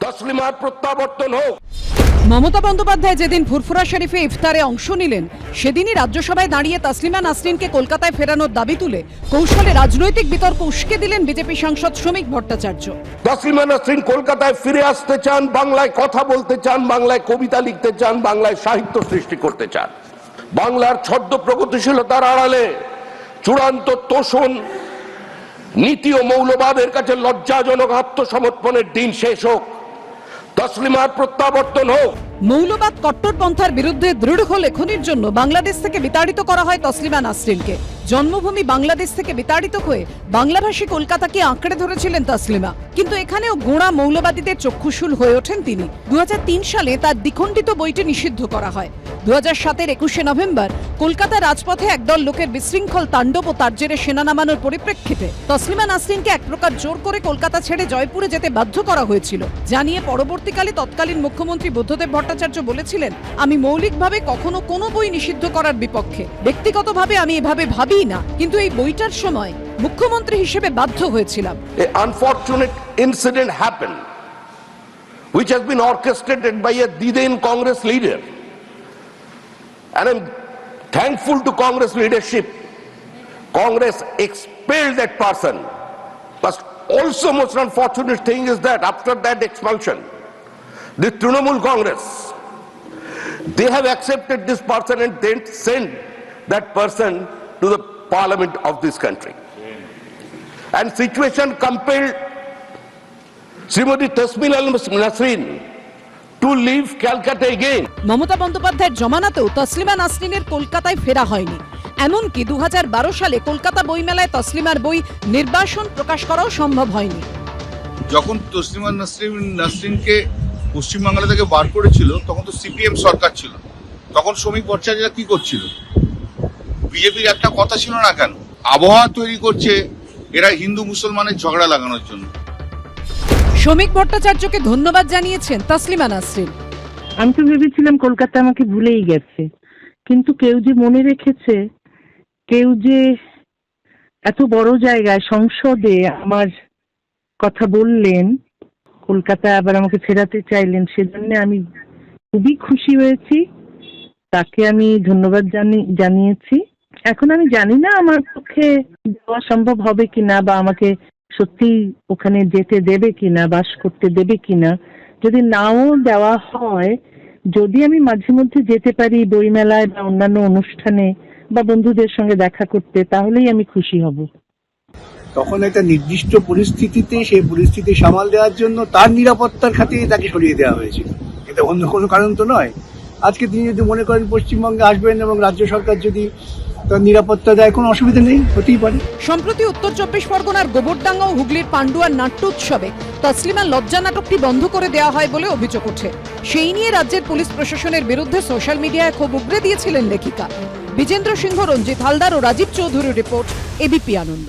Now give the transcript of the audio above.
তসলিমার প্রত্যাবর্তন হোক। মমতা বন্দ্যোপাধ্যায় যেদিন ফুরফুরা শরীফে ইফতারে অংশ নিলেন সেদিনই রাজ্যসভায় দাঁড়িয়ে তাসলিমা নাসরিনকে কলকাতায় ফেরানোর দাবি তুলে কৌশলে রাজনৈতিক বিতর্ক উস্কে দিলেন বিজেপি সাংসদ শ্রমিক ভট্টাচার্য। তসলিমা নাসরিন কলকাতায় ফিরে আসতে চান, বাংলায় কথা বলতে চান, বাংলায় কবিতা লিখতে চান, বাংলায় সাহিত্য সৃষ্টি করতে চান। বাংলার ছদ্ম প্রগতিশীলতার আড়ালে চূড়ান্ত তোষণ নীতি ও মৌলবাদের কাছে লজ্জাজনক আত্মসমর্পণের দিন শেষ হোক। তসলিমার প্রত্যাবর্তন হোক। মৌলবাদ কট্টরপন্থার বিরুদ্ধে দৃঢ় লেখনির জন্য বাংলাদেশ থেকে বিতাড়িত করা হয় তসলিমা নাসরিনকে। জন্মভূমি বাংলাদেশ থেকে বিতাড়িত হয়ে বাংলাভাষী কলকাতাকে আঁকড়ে ধরেছিলেন তসলিমা, কিন্তু এখানেও গোঁড়া মৌলবাদীদের চক্ষুশূল হয়ে ওঠেন তিনি। 2003 সালে তার দ্বিখণ্ডিত বইটি নিষিদ্ধ করা হয়। 2007-এর 21শে নভেম্বর কলকাতা রাজপথে একদল লোকের বিশৃঙ্খল তাণ্ডব ও তার জেরে সেনা নামানোর পরিপ্রেক্ষিতে তসলিমা নাসরিনকে এক প্রকার জোর করে কলকাতা ছেড়ে জয়পুরে যেতে বাধ্য করা হয়েছিল। জানিয়ে পরবর্তীকালে তৎকালীন মুখ্যমন্ত্রী বুদ্ধদেব ভট্টাচার্য বলেছিলেন, আমি মৌলিকভাবে কখনো কোনো বই নিষিদ্ধ করার বিপক্ষে, ব্যক্তিগতভাবে আমি এভাবে ভাবি না, কিন্তু এই বইটার সময় মুখ্যমন্ত্রী হিসেবে বাধ্য হয়েছিলাম। An unfortunate incident happened which has been orchestrated by a Diden Congress leader, and I'm thankful to Congress leadership. Congress expelled that person, but also most unfortunate thing is that after that expulsion the Trinamool Congress, they have accepted this person and then sent that person to the parliament of this country. And situation compelled Srimati Tasmina Nasreen to leave Calcutta again. Mamata বন্দ্যোপাধ্যায়ের জমানাতেও তসলিমা নাসরিনের কলকাতায় ফেরা হয়নি। এমনকি 2012 সালে কলকাতা বইমেলায় তসলিমার বই নির্বাসন প্রকাশ করাও সম্ভব হয়নি। যখন তসলিমা নাসরিনকে পশ্চিমবাংলা থেকে বার করেছিল তখন তো সিপিএম সরকার ছিল, তখন শ্রমিক ভট্টাচার্য কি করছিল? বিজেপির একটা কথা ছিল না কেন? আবহাওয়া তৈরি করছে এরা হিন্দু মুসলমানের ঝগড়া লাগানোর জন্য। শ্রমিক ভট্টাচার্যকে ধন্যবাদ জানিয়েছেন তসলিমা নাসরিন। আমি তো ভেবেছিলাম কলকাতা আমাকে ভুলেই গেছে, কিন্তু কেউ যে মনে রেখেছে, কেউ যে এত বড় জায়গায় সংসদে আমার কথা বললেন, কলকাতা আবার আমাকে ফেরাতে চাইলেন, সেজন্য আমি খুবই খুশি হয়েছি। তাকে আমি ধন্যবাদ জানিয়েছি। এখন আমি জানি না আমার পক্ষে যাওয়া সম্ভব হবে কিনা, বা আমাকে সত্যি ওখানে যেতে দেবে কিনা, বাস করতে দেবে কিনা। যদি নাও দেওয়া হয়, যদি আমি মাঝে মধ্যে যেতে পারি বইমেলায় বা অন্যান্য অনুষ্ঠানে বা বন্ধুদের সঙ্গে দেখা করতে, তাহলেই আমি খুশি হব। তখন একটা নির্দিষ্ট পরিস্থিতিতে সেই পরিস্থিতি সামাল দেওয়ার জন্য তার নিরাপত্তার খাতিরে তাকে সরিয়ে দেওয়া হয়েছিল, এটা অন্য কোনো কারণ তো নয়। আজকে তিনি যদি মনে করেন পশ্চিমবঙ্গে আসবেন এবং রাজ্য সরকার যদি তার নিরাপত্তা দেয়, কোনো অসুবিধা নেই, হতেই পারে। সম্প্রতি উত্তর 24 পরগনার গোবরডাঙ্গা ও হুগলির পান্ডুয়ার নাট্য উৎসবে তসলিমার লজ্জা নাটকটি বন্ধ করে দেওয়া হয় বলে অভিযোগ ওঠে। সেই নিয়ে রাজ্যের পুলিশ প্রশাসনের বিরুদ্ধে সোশ্যাল মিডিয়ায় ক্ষোভ উগরে দিয়েছিলেন লেখিকা। বিজেন্দ্র সিংহ, রঞ্জিত হালদার ও রাজীব চৌধুরীর রিপোর্ট, এবিপি আনন্দ।